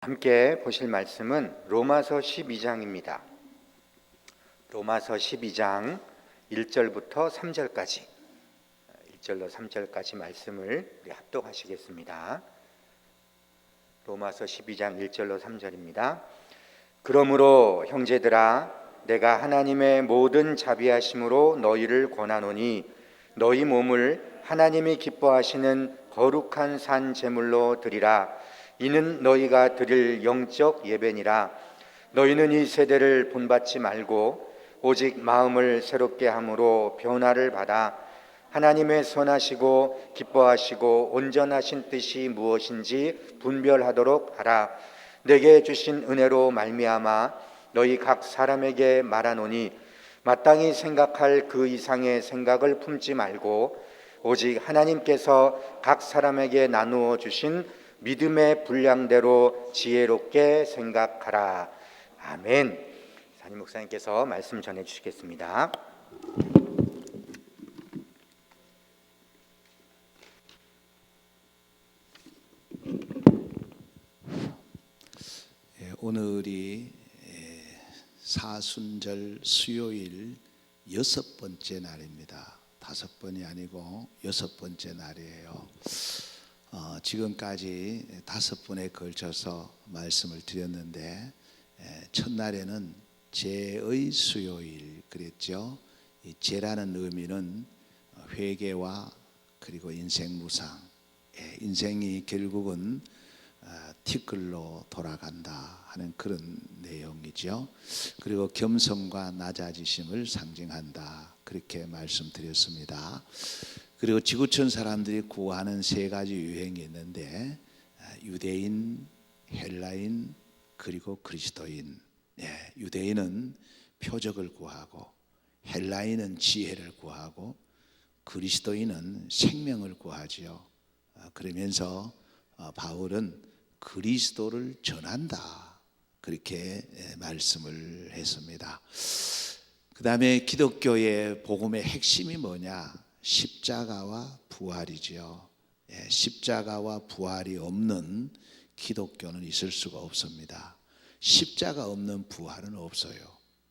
함께 보실 말씀은 로마서 12장입니다. 로마서 12장 1절부터 3절까지 1절로 3절까지 말씀을 우리 합독하시겠습니다. 로마서 12장 1절로 3절입니다. 그러므로 형제들아, 내가 하나님의 모든 자비하심으로 너희를 권하노니 너희 몸을 하나님이 기뻐하시는 거룩한 산 제물로 드리라. 이는 너희가 드릴 영적 예배니라. 너희는 이 세대를 본받지 말고 오직 마음을 새롭게 함으로 변화를 받아 하나님의 선하시고 기뻐하시고 온전하신 뜻이 무엇인지 분별하도록 하라. 내게 주신 은혜로 말미암아 너희 각 사람에게 말하노니 마땅히 생각할 그 이상의 생각을 품지 말고 오직 하나님께서 각 사람에게 나누어 주신 믿음의 분량대로 지혜롭게 생각하라. 아멘. 담임 목사님께서 말씀 전해 주시겠습니다. 오늘이 사순절 수요일 6번째 날입니다. 5번이 아니고 6번째 날이에요. 지금까지 5번에 걸쳐서 말씀을 드렸는데 첫날에는 죄의 수요일 그랬죠. 이 죄라는 의미는 회개와 그리고 인생 무상, 인생이 결국은 티끌로 돌아간다 하는 그런 내용이죠. 그리고 겸손과 낮아지심을 상징한다 그렇게 말씀드렸습니다. 그리고 지구촌 사람들이 구하는 3가지 유행이 있는데 유대인, 헬라인, 그리고 그리스도인. 유대인은 표적을 구하고 헬라인은 지혜를 구하고 그리스도인은 생명을 구하지요. 그러면서 바울은 그리스도를 전한다 그렇게 말씀을 했습니다. 그 다음에 기독교의 복음의 핵심이 뭐냐? 십자가와 부활이지요. 십자가와 부활이 없는 기독교는 있을 수가 없습니다. 십자가 없는 부활은 없어요.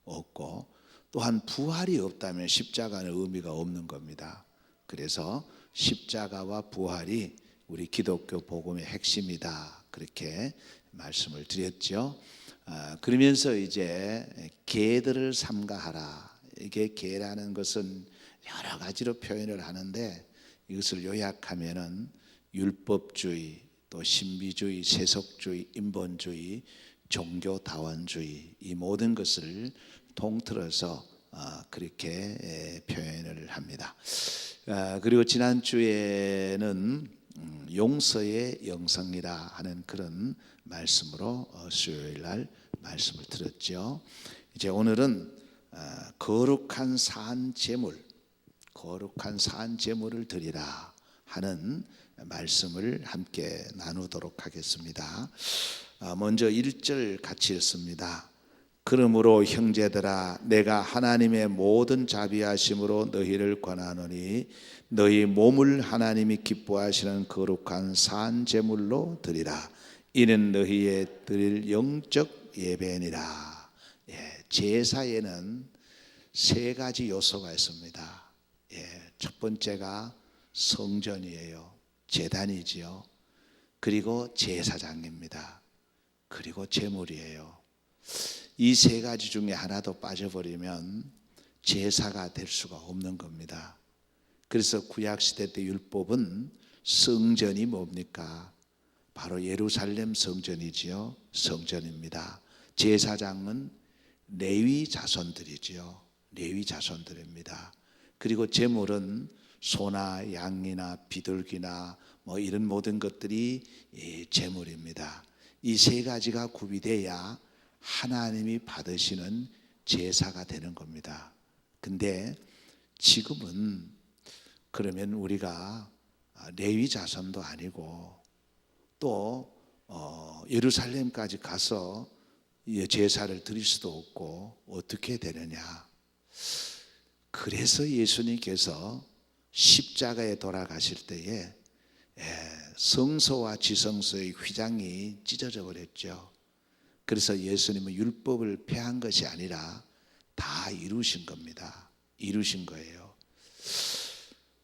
없고 또한 부활이 없다면 십자가는 의미가 없는 겁니다. 그래서 십자가와 부활이 우리 기독교 복음의 핵심이다 그렇게 말씀을 드렸죠. 그러면서 이제 계들을 삼가하라. 이게 계라는 것은 여러 가지로 표현을 하는데 이것을 요약하면은 율법주의, 또 신비주의, 세속주의, 인본주의, 종교다원주의 이 모든 것을 통틀어서 그렇게 표현을 합니다. 그리고 지난주에는 용서의 영성이라 하는 그런 말씀으로 수요일 날 말씀을 들었죠. 이제 오늘은 거룩한 산 제물을 드리라 하는 말씀을 함께 나누도록 하겠습니다. 먼저 1절 같이 읽습니다. 그러므로 형제들아, 내가 하나님의 모든 자비하심으로 너희를 권하노니 너희 몸을 하나님이 기뻐하시는 거룩한 산 제물로 드리라. 이는 너희의 드릴 영적 예배니라. 제사에는 3가지 요소가 있습니다. 첫 번째가 성전이에요. 제단이지요. 그리고 제사장입니다. 그리고 제물이에요. 이 3가지 중에 하나도 빠져버리면 제사가 될 수가 없는 겁니다. 그래서 구약시대 때 율법은 성전이 뭡니까? 바로 예루살렘 성전이지요. 성전입니다. 제사장은 레위 자손들이지요. 레위 자손들입니다. 그리고 제물은 소나 양이나 비둘기나 이런 모든 것들이 제물입니다. 이 3가지가 구비돼야 하나님이 받으시는 제사가 되는 겁니다. 근데 지금은 그러면 우리가 레위 자손도 아니고 또 예루살렘까지 가서 제사를 드릴 수도 없고 어떻게 되느냐? 그래서 예수님께서 십자가에 돌아가실 때에 성소와 지성소의 휘장이 찢어져 버렸죠. 그래서 예수님은 율법을 폐한 것이 아니라 다 이루신 겁니다. 이루신 거예요.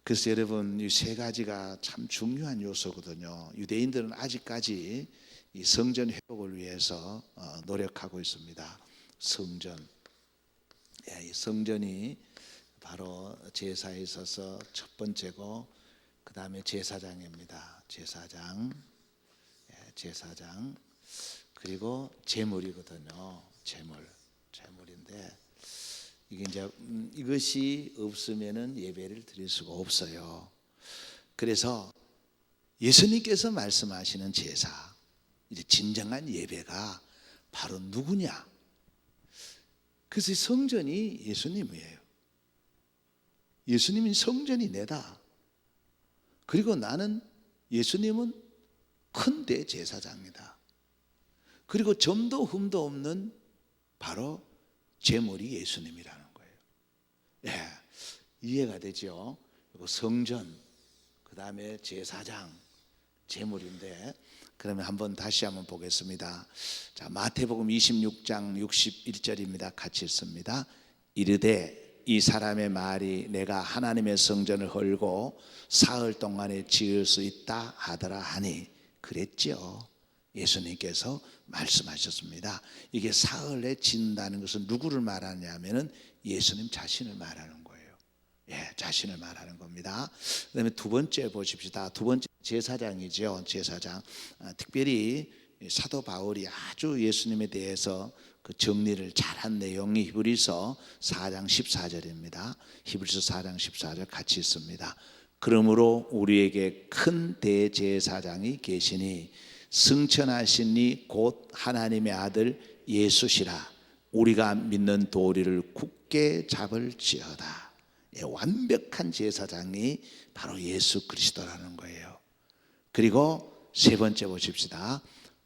그래서 여러분, 이 세 가지가 참 중요한 요소거든요. 유대인들은 아직까지 이 성전 회복을 위해서 노력하고 있습니다. 성전, 이 성전이 바로 제사에 있어서 첫 번째고, 그 다음에 제사장입니다. 제사장, 제사장, 그리고 제물이거든요. 제물인데 이게 이제 이것이 없으면은 예배를 드릴 수가 없어요. 그래서 예수님께서 말씀하시는 제사, 이제 진정한 예배가 바로 누구냐? 그래서 성전이 예수님이에요. 예수님이 성전이 내다. 그리고 나는, 예수님은 큰 대제사장이다. 그리고 점도 흠도 없는 바로 제물이 예수님이라는 거예요. 예, 이해가 되죠? 그리고 성전, 그 다음에 제사장, 제물인데, 그러면 다시 한번 보겠습니다. 자, 마태복음 26장 61절입니다. 같이 읽습니다. 이르되 이 사람의 말이 내가 하나님의 성전을 헐고 사흘 동안에 지을 수 있다 하더라 하니, 그랬죠. 예수님께서 말씀하셨습니다. 이게 사흘에 진다는 것은 누구를 말하냐면은 예수님 자신을 말하는 거예요. 예, 자신을 말하는 겁니다. 그다음에 두 번째 보십시다. 두 번째 제사장이죠. 제사장. 특별히 사도 바울이 아주 예수님에 대해서 그 정리를 잘한 내용이 히브리서 4장 14절입니다. 히브리서 4장 14절 같이 있습니다. 그러므로 우리에게 큰 대제사장이 계시니 승천하신 이 곧 하나님의 아들 예수시라. 우리가 믿는 도리를 굳게 잡을지어다. 예, 완벽한 제사장이 바로 예수 그리스도라는 거예요. 그리고 세 번째 보십시다.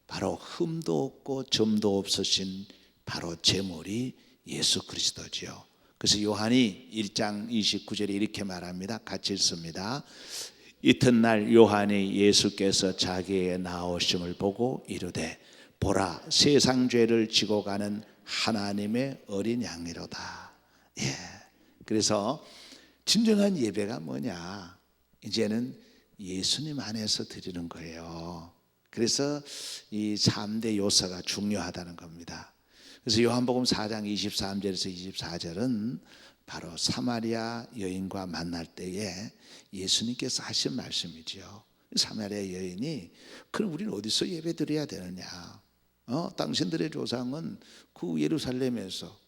바로 흠도 없고 점도 없으신 바로 제물이 예수 그리스도지요. 그래서 요한이 1장 29절에 이렇게 말합니다. 같이 읽습니다. 이튿날 요한이 예수께서 자기의 나오심을 보고 이르되 보라, 세상 죄를 지고 가는 하나님의 어린 양이로다. 예. 그래서 진정한 예배가 뭐냐? 이제는 예수님 안에서 드리는 거예요. 그래서 이 3대 요소가 중요하다는 겁니다. 그래서 요한복음 4장 23절에서 24절은 바로 사마리아 여인과 만날 때에 예수님께서 하신 말씀이죠. 사마리아 여인이, 그럼 우리는 어디서 예배드려야 되느냐? 당신들의 조상은 그 예루살렘에서,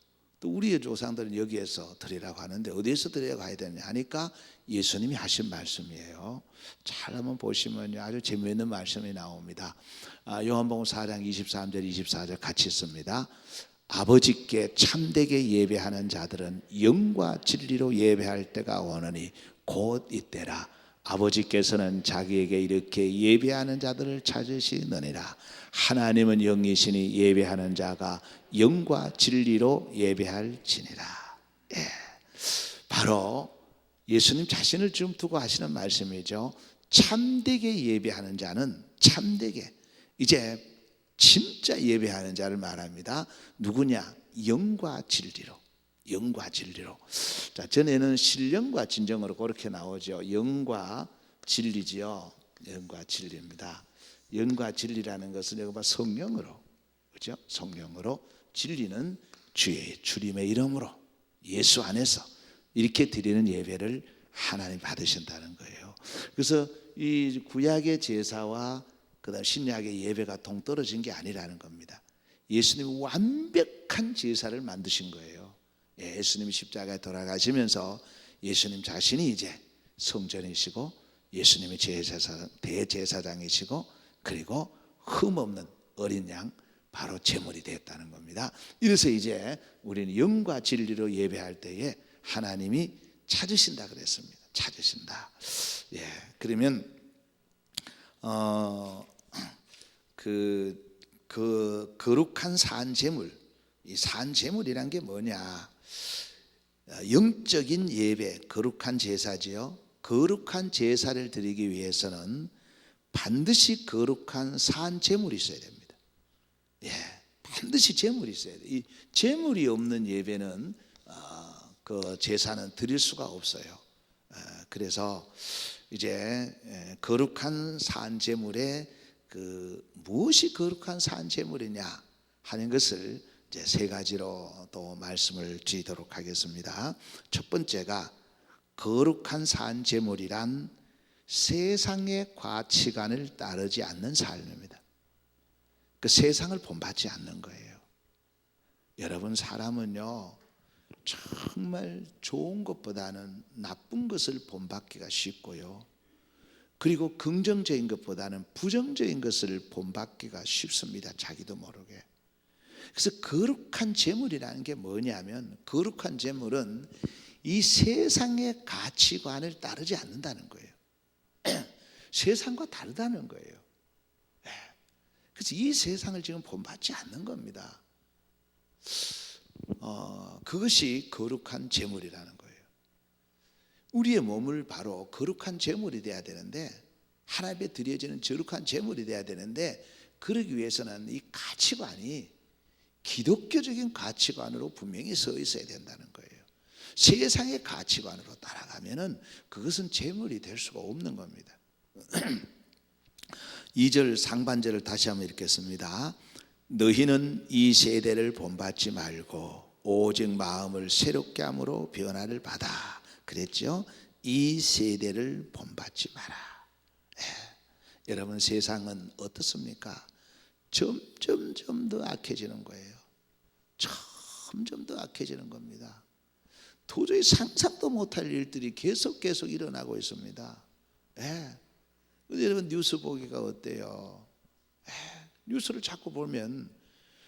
또 우리의 조상들은 여기에서 드리라고 하는데 어디에서 드려야 가야 되느냐 하니까 예수님이 하신 말씀이에요. 잘 한번 보시면 아주 재미있는 말씀이 나옵니다. 요한복음 4장 23절 24절 같이 있습니다. 아버지께 참되게 예배하는 자들은 영과 진리로 예배할 때가 오느니 곧 이때라. 아버지께서는 자기에게 이렇게 예배하는 자들을 찾으시느니라. 하나님은 영이시니 예배하는 자가 영과 진리로 예배할지니라. 예. 바로 예수님 자신을 좀 두고 하시는 말씀이죠. 참되게 예배하는 자는, 참되게, 이제 진짜 예배하는 자를 말합니다. 누구냐? 영과 진리로. 영과 진리로. 자, 전에는 신령과 진정으로 그렇게 나오죠. 영과 진리지요. 영과 진리입니다. 영과 진리라는 것은 여기 봐, 성령으로, 그렇죠? 성령으로. 진리는 주의 주님의 이름으로 예수 안에서 이렇게 드리는 예배를 하나님 받으신다는 거예요. 그래서 이 구약의 제사와 그다음 신약의 예배가 동떨어진 게 아니라는 겁니다. 예수님이 완벽한 제사를 만드신 거예요. 예수님이 십자가에 돌아가시면서 예수님 자신이 이제 성전이시고 예수님이 대제사장이시고 그리고 흠없는 어린 양, 바로 제물이 됐다는 겁니다. 이래서 이제 우리는 영과 진리로 예배할 때에 하나님이 찾으신다 그랬습니다. 찾으신다. 예, 그러면 그 거룩한 산제물, 이 산제물이란 게 뭐냐? 영적인 예배, 거룩한 제사지요. 거룩한 제사를 드리기 위해서는 반드시 거룩한 산 제물이 있어야 됩니다. 예, 반드시 제물이 있어야 돼. 이 제물이 없는 예배는 그 제사는 드릴 수가 없어요. 그래서 이제 거룩한 산 제물에 그 무엇이 거룩한 산 제물이냐 하는 것을 이제 세 가지로 또 말씀을 드리도록 하겠습니다. 첫 번째가 거룩한 산 제물이란 세상의 가치관을 따르지 않는 삶입니다. 그 세상을 본받지 않는 거예요. 여러분, 사람은요 정말 좋은 것보다는 나쁜 것을 본받기가 쉽고요, 그리고 긍정적인 것보다는 부정적인 것을 본받기가 쉽습니다. 자기도 모르게. 그래서 거룩한 제물이라는 게 뭐냐면, 거룩한 제물은 이 세상의 가치관을 따르지 않는다는 거예요. 세상과 다르다는 거예요. 그래서 이 세상을 지금 본받지 않는 겁니다. 그것이 거룩한 제물이라는 거예요. 우리의 몸을 바로 거룩한 제물이 돼야 되는데, 하나님께 드려지는 거룩한 제물이 돼야 되는데, 그러기 위해서는 이 가치관이 기독교적인 가치관으로 분명히 서 있어야 된다는 거예요. 세상의 가치관으로 따라가면은 그것은 제물이 될 수가 없는 겁니다. 2절 상반절을 다시 한번 읽겠습니다. 너희는 이 세대를 본받지 말고 오직 마음을 새롭게 함으로 변화를 받아. 그랬죠? 이 세대를 본받지 마라. 여러분, 세상은 어떻습니까? 점점 더 악해지는 거예요. 점점 더 악해지는 겁니다. 도저히 상상도 못할 일들이 계속 일어나고 있습니다. 여러분, 뉴스 보기가 어때요? 뉴스를 자꾸 보면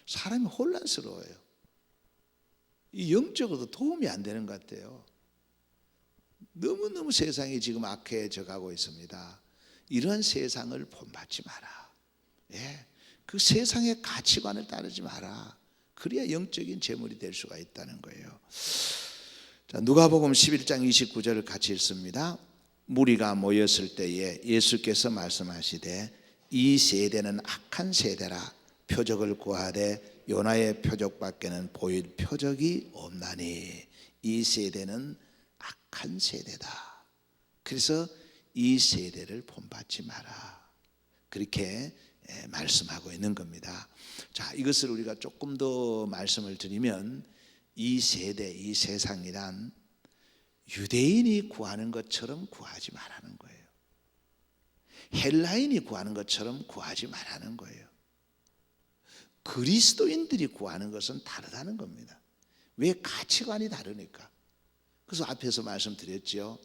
사람이 혼란스러워요. 이 영적으로도 도움이 안 되는 것 같아요. 너무너무 세상이 지금 악해져 가고 있습니다. 이런 세상을 본받지 마라. 그 세상의 가치관을 따르지 마라. 그래야 영적인 제물이 될 수가 있다는 거예요. 자, 누가복음 11장 29절을 같이 읽습니다. 무리가 모였을 때에 예수께서 말씀하시되 이 세대는 악한 세대라. 표적을 구하되 요나의 표적밖에는 보일 표적이 없나니. 이 세대는 악한 세대다. 그래서 이 세대를 본받지 마라. 그렇게 말씀하고 있는 겁니다. 자, 이것을 우리가 조금 더 말씀을 드리면, 이 세대, 이 세상이란 유대인이 구하는 것처럼 구하지 말라는 거예요. 헬라인이 구하는 것처럼 구하지 말라는 거예요. 그리스도인들이 구하는 것은 다르다는 겁니다. 왜? 가치관이 다르니까. 그래서 앞에서 말씀드렸죠.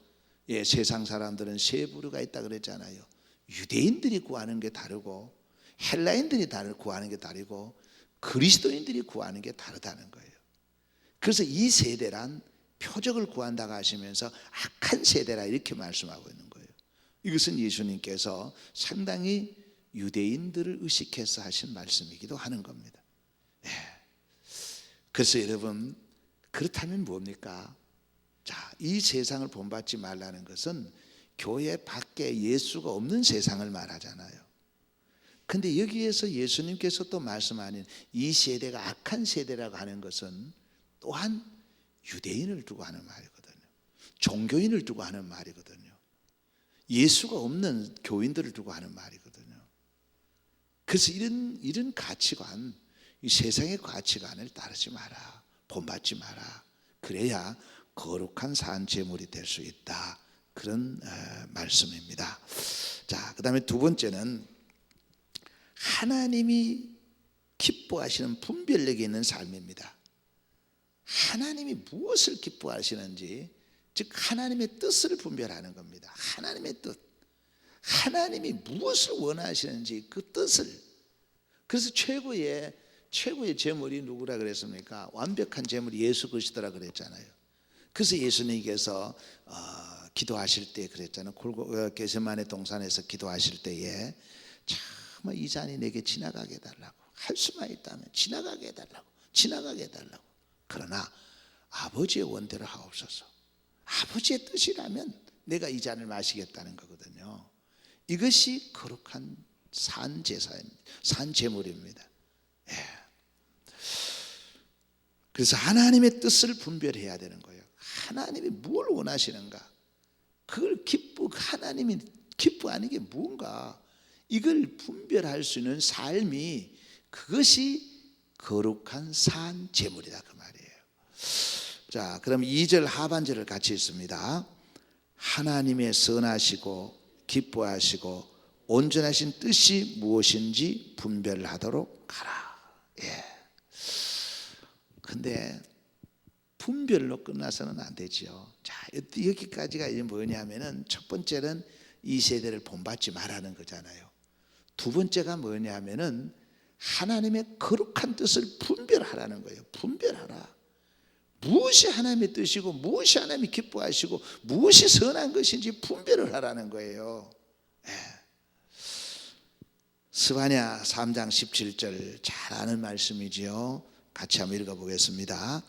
세상 사람들은 세 부류가 있다 그랬잖아요. 유대인들이 구하는 게 다르고, 헬라인들이 구하는 게 다르고, 그리스도인들이 구하는 게 다르다는 거예요. 그래서 이 세대란 표적을 구한다고 하시면서 악한 세대라 이렇게 말씀하고 있는 거예요. 이것은 예수님께서 상당히 유대인들을 의식해서 하신 말씀이기도 하는 겁니다. 그래서 여러분, 그렇다면 뭡니까? 자, 이 세상을 본받지 말라는 것은 교회 밖에 예수가 없는 세상을 말하잖아요. 근데 여기에서 예수님께서 또 말씀하는 이 세대가 악한 세대라고 하는 것은 또한 유대인을 두고 하는 말이거든요. 종교인을 두고 하는 말이거든요. 예수가 없는 교인들을 두고 하는 말이거든요. 그래서 이런 가치관, 이 세상의 가치관을 따르지 마라. 본받지 마라. 그래야 거룩한 산 제물이 될 수 있다. 그런 말씀입니다. 자, 그 다음에 두 번째는 하나님이 기뻐하시는 분별력이 있는 삶입니다. 하나님이 무엇을 기뻐하시는지, 즉 하나님의 뜻을 분별하는 겁니다. 하나님의 뜻, 하나님이 무엇을 원하시는지 그 뜻을. 그래서 최고의 제물이 누구라 그랬습니까? 완벽한 제물이 예수 그리스도라 그랬잖아요. 그래서 예수님께서 기도하실 때 그랬잖아요. 겟세마네 동산에서 기도하실 때에 정말 이 잔이 내게 지나가게 해달라고, 할 수만 있다면 지나가게 해달라고. 그러나 아버지의 원대로 하옵소서. 아버지의 뜻이라면 내가 이 잔을 마시겠다는 거거든요. 이것이 거룩한 산 제사입니다. 산 제물입니다. 예. 그래서 하나님의 뜻을 분별해야 되는 거예요. 하나님이 뭘 원하시는가? 그걸 하나님이 기뻐하는 게 뭔가? 이걸 분별할 수 있는 삶이, 그것이 거룩한 산 제물이다 그 말이에요. 자, 그럼 2절 하반절을 같이 읽습니다. 하나님의 선하시고 기뻐하시고 온전하신 뜻이 무엇인지 분별하도록 하라. 예. 근데 분별로 끝나서는 안 되죠. 자, 여기까지가 이제 뭐냐면은, 첫 번째는 이 세대를 본받지 말라는 거잖아요. 두 번째가 뭐냐면은 하나님의 거룩한 뜻을 분별하라는 거예요. 분별하라. 무엇이 하나님의 뜻이고 무엇이 하나님이 기뻐하시고 무엇이 선한 것인지 분별을 하라는 거예요. 예. 스바냐 3장 17절 잘 아는 말씀이지요. 같이 한번 읽어보겠습니다.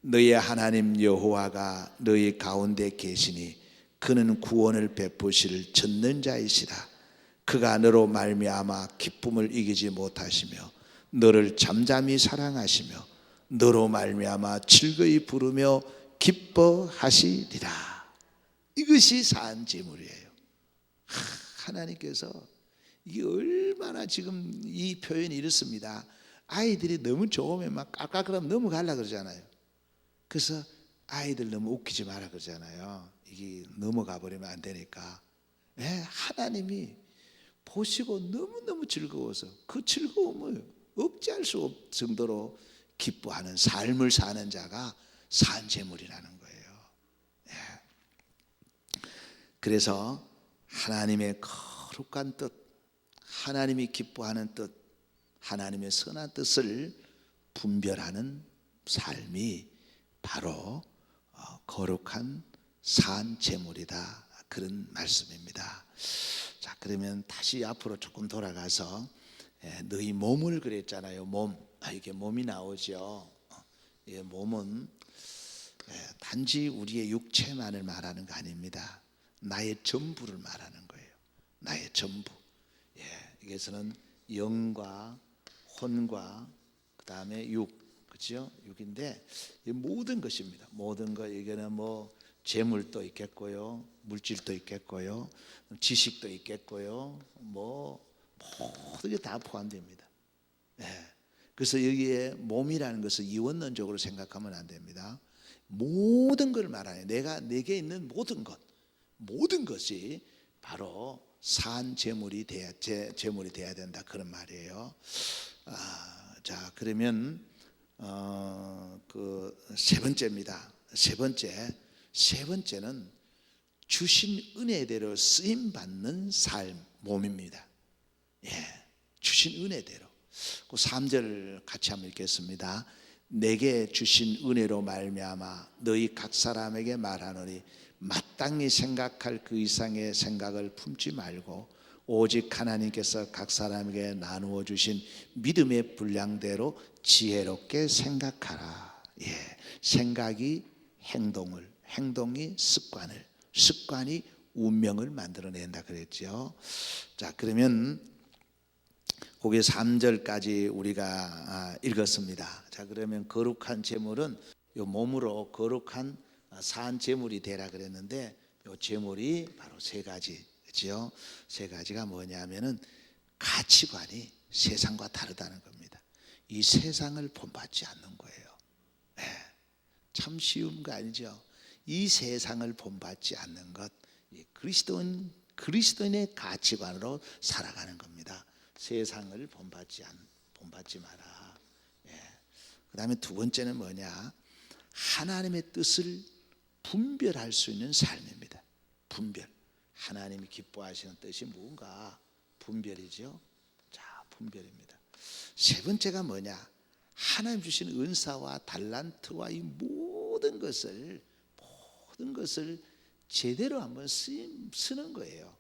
너희 하나님 여호와가 너희 가운데 계시니 그는 구원을 베푸실 전능자이시다. 그가 너로 말미암아 기쁨을 이기지 못하시며 너를 잠잠히 사랑하시며 너로 말미암아 즐거이 부르며 기뻐하시리라. 이것이 산 제물이에요. 하나님께서, 이게 얼마나 지금 이 표현이 이렇습니다. 아이들이 너무 좋으면 막 깍깍그럼 넘어가려고 그러잖아요. 그래서 아이들 너무 웃기지 마라 그러잖아요. 이게 넘어가 버리면 안 되니까. 하나님이 보시고 너무너무 즐거워서 그 즐거움을 억제할 수 없을 정도로 기뻐하는 삶을 사는 자가 산 제물이라는 거예요. 그래서 하나님의 거룩한 뜻, 하나님이 기뻐하는 뜻, 하나님의 선한 뜻을 분별하는 삶이 바로 거룩한 산 제물이다, 그런 말씀입니다. 자, 그러면 다시 앞으로 조금 돌아가서 너희 몸을 그랬잖아요. 몸, 이게 몸이 나오죠. 몸은 단지 우리의 육체만을 말하는 거 아닙니다. 나의 전부를 말하는 거예요. 나의 전부. 이것은 영과 혼과 그 다음에 육, 그렇죠? 육인데 모든 것입니다. 모든 것, 이게는 뭐 재물도 있겠고요, 물질도 있겠고요, 지식도 있겠고요, 뭐 모든 게 다 포함됩니다. 그래서 여기에 몸이라는 것을 이원론적으로 생각하면 안 됩니다. 모든 걸 말하는, 내게 있는 모든 것, 모든 것이 바로 산 제물이 돼야 된다, 그런 말이에요. 자, 그러면 그 세 번째입니다. 세 번째는 주신 은혜대로 쓰임 받는 삶, 몸입니다. 주신 은혜대로. 그 3절 같이 한번 읽겠습니다. 내게 주신 은혜로 말미암아 너희 각 사람에게 말하노니 마땅히 생각할 그 이상의 생각을 품지 말고 오직 하나님께서 각 사람에게 나누어 주신 믿음의 분량대로 지혜롭게 생각하라. 생각이 행동을, 행동이 습관을, 습관이 운명을 만들어낸다 그랬죠. 자, 그러면 거기 3절까지 우리가 읽었습니다. 자, 그러면 거룩한 제물은 요 몸으로 거룩한 산 제물이 되라 그랬는데, 요 제물이 바로 세 가지, 그렇죠? 세 가지가 뭐냐면은 가치관이 세상과 다르다는 겁니다. 이 세상을 본받지 않는 거예요. 참 쉬운 거 아니죠? 이 세상을 본받지 않는 것, 그리스도인의 가치관으로 살아가는 겁니다. 세상을 본받지 마라. 그 다음에 두 번째는 뭐냐? 하나님의 뜻을 분별할 수 있는 삶입니다. 분별. 하나님이 기뻐하시는 뜻이 뭔가? 분별이죠. 자, 분별입니다. 세 번째가 뭐냐? 하나님 주신 은사와 달란트와 이 모든 것을 제대로 한번 쓰는 거예요.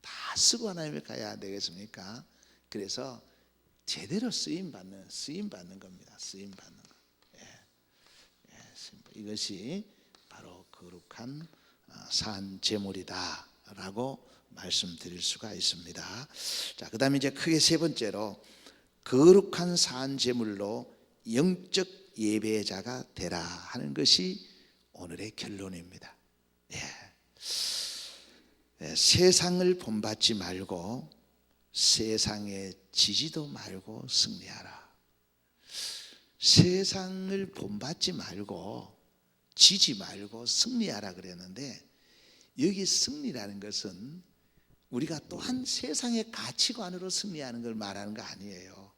다 쓰고 하나님을 가야 안 되겠습니까? 그래서 제대로 쓰임 받는 겁니다. 쓰임 받는 것. 이것이 바로 거룩한 산 제물이다라고 말씀드릴 수가 있습니다. 자, 그다음에 이제 크게 세 번째로 거룩한 산 제물로 영적 예배자가 되라 하는 것이 오늘의 결론입니다. 세상을 본받지 말고 세상에 지지도 말고 승리하라. 세상을 본받지 말고 지지 말고 승리하라 그랬는데, 여기 승리라는 것은 우리가 또한 세상의 가치관으로 승리하는 걸 말하는 거 아니에요.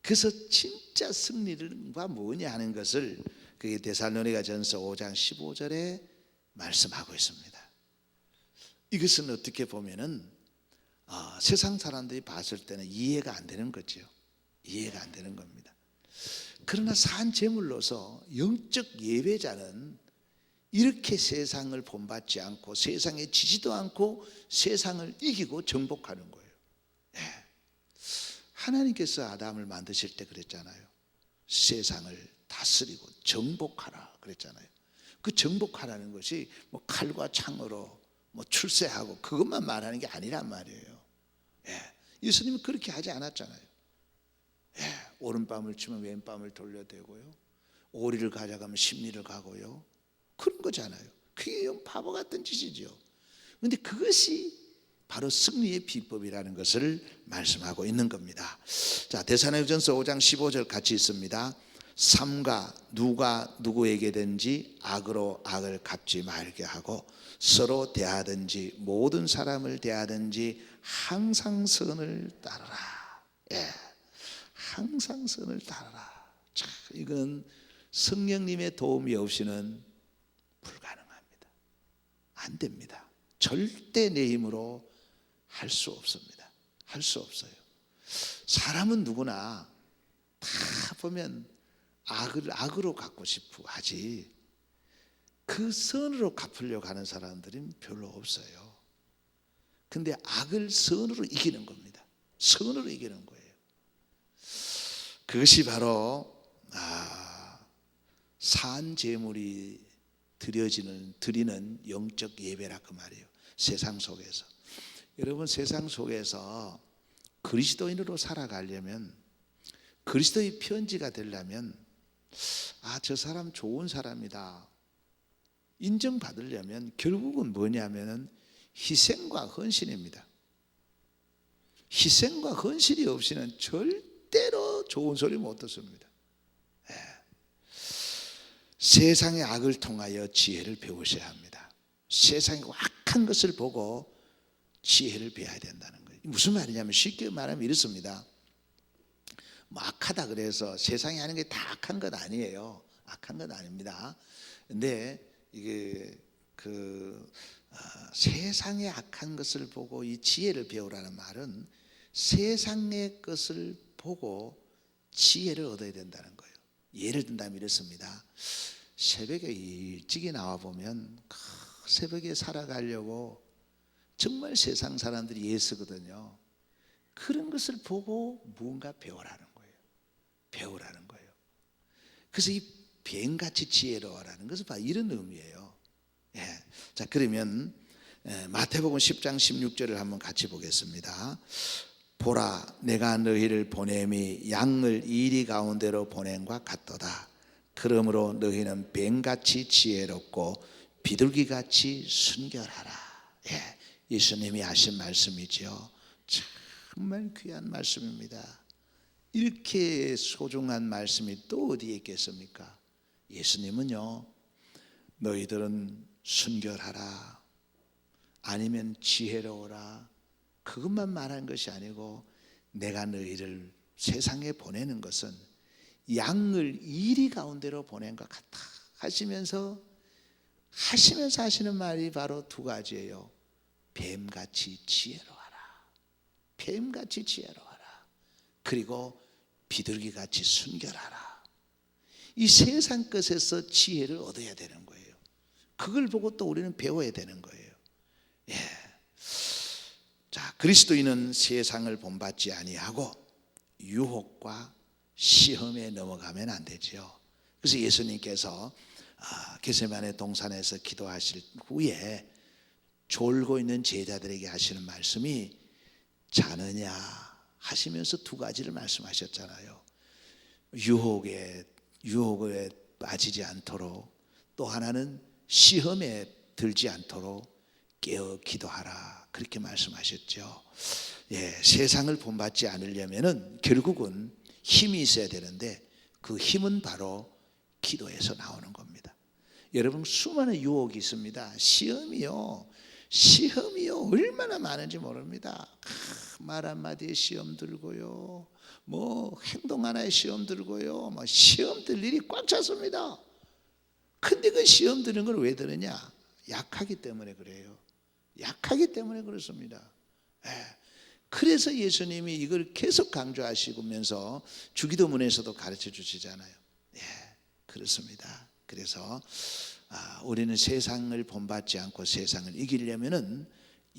그래서 진짜 승리가 뭐냐 하는 것을 그게 데살로니가전서 5장 15절에 말씀하고 있습니다. 이것은 어떻게 보면은 세상 사람들이 봤을 때는 이해가 안 되는 거죠. 이해가 안 되는 겁니다. 그러나 산 제물로서 영적 예배자는 이렇게 세상을 본받지 않고 세상에 지지도 않고 세상을 이기고 정복하는 거예요. 하나님께서 아담을 만드실 때 그랬잖아요. 세상을 다스리고 정복하라 그랬잖아요. 그 정복하라는 것이 뭐 칼과 창으로 뭐 출세하고 그것만 말하는 게 아니란 말이에요. 예수님은 그렇게 하지 않았잖아요. 오른밤을 치면 왼밤을 돌려대고요, 오리를 가져가면 십리를 가고요, 그런 거잖아요. 그게 바보 같은 짓이죠. 그런데 그것이 바로 승리의 비법이라는 것을 말씀하고 있는 겁니다. 자, 데살로니가전서 5장 15절 같이 있습니다. 삼가 누가 누구에게든지 악으로 악을 갚지 말게 하고 서로 대하든지 모든 사람을 대하든지 항상 선을 따르라. 항상 선을 따르라. 자, 이건 성령님의 도움이 없이는 불가능합니다. 안 됩니다. 절대 내 힘으로 할 수 없습니다. 할 수 없어요. 사람은 누구나 다 보면 악으로 갚고 싶어 하지, 그 선으로 갚으려고 하는 사람들은 별로 없어요. 근데 악을 선으로 이기는 겁니다. 선으로 이기는 거예요. 그것이 바로 산 제물이 드리는 영적 예배라 그 말이에요. 세상 속에서. 여러분, 세상 속에서 그리스도인으로 살아가려면, 그리스도의 편지가 되려면, 저 사람 좋은 사람이다 인정받으려면 결국은 뭐냐면은 희생과 헌신입니다. 희생과 헌신이 없이는 절대로 좋은 소리 못 듣습니다. 세상의 악을 통하여 지혜를 배우셔야 합니다. 세상의 악한 것을 보고 지혜를 배워야 된다는 거예요. 무슨 말이냐면, 쉽게 말하면 이렇습니다. 뭐 악하다 그래서 세상에 하는 게 다 악한 건 아니에요. 악한 건 아닙니다. 근데 이게 세상의 악한 것을 보고 이 지혜를 배우라는 말은 세상의 것을 보고 지혜를 얻어야 된다는 거예요. 예를 든다면 이렇습니다. 새벽에 일찍이 나와 보면 새벽에 살아가려고 정말 세상 사람들이 애쓰거든요. 그런 것을 보고 무언가 배우라는 거예요. 배우라는 거예요. 그래서 이 뱀같이 지혜로워라는 것은 바로 이런 의미예요. 자, 그러면 마태복음 10장 16절을 한번 같이 보겠습니다. 보라, 내가 너희를 보냄이 양을 이리 가운데로 보냄과 같도다. 그러므로 너희는 뱀같이 지혜롭고 비둘기같이 순결하라. 예수님이 하신 말씀이죠. 정말 귀한 말씀입니다. 이렇게 소중한 말씀이 또 어디에 있겠습니까? 예수님은요, 너희들은 순결하라, 아니면 지혜로워라, 그것만 말하는 것이 아니고, 내가 너희를 세상에 보내는 것은 양을 이리 가운데로 보낸 것 같다 하시면서 하시는 말이 바로 두 가지예요. 뱀같이 지혜로워라, 뱀같이 지혜로워라, 그리고 비둘기같이 순결하라. 이 세상 것에서 지혜를 얻어야 되는 거예요. 그걸 보고 또 우리는 배워야 되는 거예요. 자, 그리스도인은 세상을 본받지 아니하고 유혹과 시험에 넘어가면 안 되죠. 그래서 예수님께서 겟세마네 동산에서 기도하실 후에 졸고 있는 제자들에게 하시는 말씀이 자느냐 하시면서 두 가지를 말씀하셨잖아요. 유혹에 빠지지 않도록, 또 하나는 시험에 들지 않도록 깨어 기도하라, 그렇게 말씀하셨죠. 세상을 본받지 않으려면은 결국은 힘이 있어야 되는데 그 힘은 바로 기도에서 나오는 겁니다. 여러분, 수많은 유혹이 있습니다. 시험이요 얼마나 많은지 모릅니다. 말 한마디에 시험 들고요, 뭐 행동 하나에 시험 들고요, 뭐 시험 들 일이 꽉 찼습니다. 근데 그 시험 드는 걸 왜 들으냐? 약하기 때문에 그래요. 약하기 때문에 그렇습니다. 그래서 예수님이 이걸 계속 강조하시면서 주기도문에서도 가르쳐 주시잖아요. 그렇습니다. 그래서 우리는 세상을 본받지 않고 세상을 이기려면은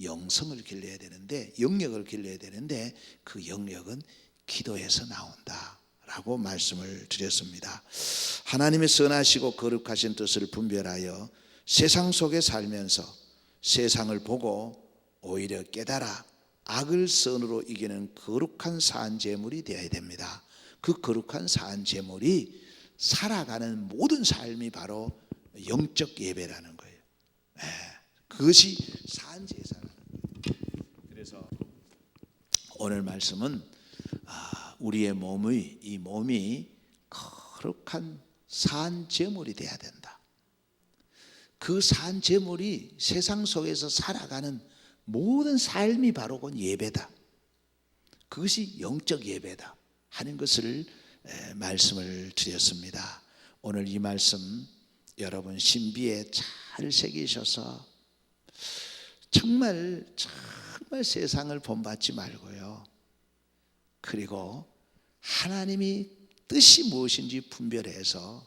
영성을 길러야 되는데, 영역을 길러야 되는데 그 영역은 기도에서 나온다라고 말씀을 드렸습니다. 하나님의 선하시고 거룩하신 뜻을 분별하여 세상 속에 살면서 세상을 보고 오히려 깨달아 악을 선으로 이기는 거룩한 산제물이 되어야 됩니다. 그 거룩한 산제물이 살아가는 모든 삶이 바로 영적 예배라는 거예요. 그것이 산제사라는 거예요. 그래서 오늘 말씀은 우리의 이 몸이 거룩한 산제물이 되어야 된다. 그 산제물이 세상 속에서 살아가는 모든 삶이 바로 그 예배다. 그것이 영적 예배다 하는 것을 말씀을 드렸습니다. 오늘 이 말씀 여러분 신비에 잘 새기셔서 정말 세상을 본받지 말고요, 그리고 하나님이 뜻이 무엇인지 분별해서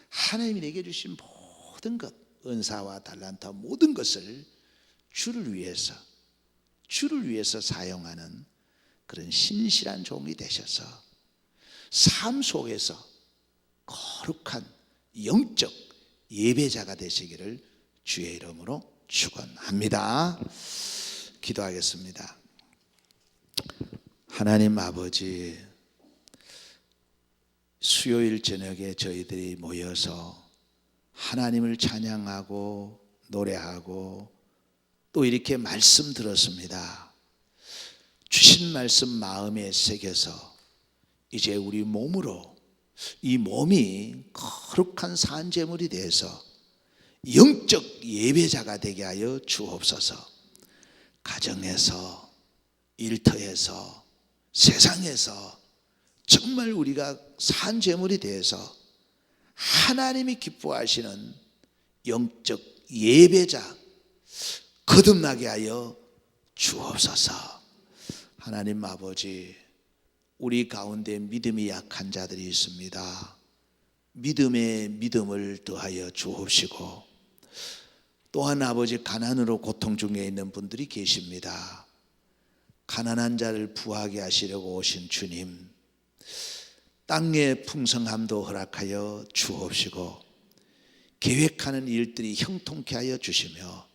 하나님이 내게 주신 모든 것, 은사와 달란트 모든 것을 주를 위해서 사용하는 그런 신실한 종이 되셔서 삶 속에서 거룩한 영적 예배자가 되시기를 주의 이름으로 축원합니다. 기도하겠습니다. 하나님 아버지, 수요일 저녁에 저희들이 모여서 하나님을 찬양하고 노래하고 또 이렇게 말씀 들었습니다. 주신 말씀 마음에 새겨서 이제 우리 몸으로, 이 몸이 거룩한 산제물이 돼서 영적 예배자가 되게 하여 주옵소서. 가정에서, 일터에서, 세상에서 정말 우리가 산제물이 되어서 하나님이 기뻐하시는 영적 예배자 거듭나게 하여 주옵소서. 하나님 아버지, 우리 가운데 믿음이 약한 자들이 있습니다. 믿음에 믿음을 더하여 주옵시고, 또한 아버지 가난으로 고통 중에 있는 분들이 계십니다. 가난한 자를 부하게 하시려고 오신 주님, 땅의 풍성함도 허락하여 주옵시고 계획하는 일들이 형통케 하여 주시며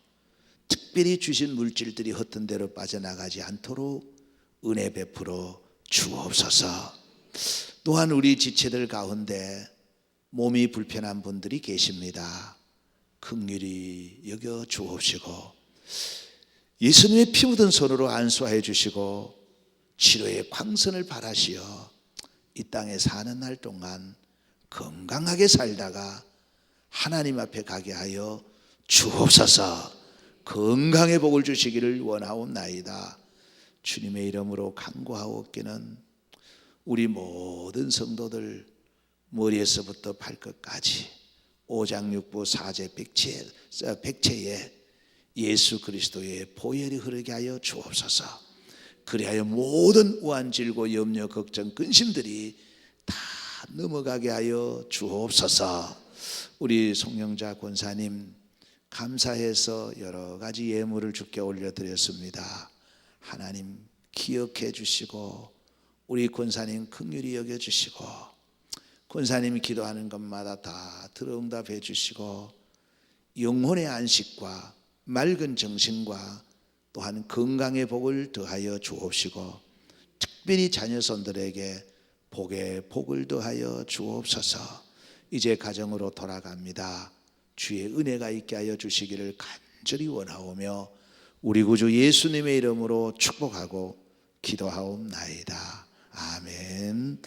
특별히 주신 물질들이 헛된 데로 빠져나가지 않도록 은혜 베풀어 주옵소서. 또한 우리 지체들 가운데 몸이 불편한 분들이 계십니다. 긍휼히 여겨 주옵시고 예수님의 피 묻은 손으로 안수하여 주시고 치료의 광선을 바라시어 이 땅에 사는 날 동안 건강하게 살다가 하나님 앞에 가게 하여 주옵소서. 건강의 복을 주시기를 원하옵나이다. 주님의 이름으로 간구하옵기는 우리 모든 성도들 머리에서부터 발끝까지 오장육부 사제 백체에 예수 그리스도의 보혈이 흐르게 하여 주옵소서. 그리하여 모든 우환질고 염려 걱정 근심들이 다 넘어가게 하여 주옵소서. 우리 송영자 권사님 감사해서 여러 가지 예물을 주께 올려드렸습니다. 하나님 기억해 주시고 우리 권사님 긍휼히 여겨 주시고 권사님이 기도하는 것마다 다 들어응답해 주시고 영혼의 안식과 맑은 정신과 또한 건강의 복을 더하여 주옵시고 특별히 자녀손들에게 복에 복을 더하여 주옵소서. 이제 가정으로 돌아갑니다. 주의 은혜가 있게 하여 주시기를 간절히 원하오며 우리 구주 예수님의 이름으로 축복하고 기도하옵나이다. 아멘.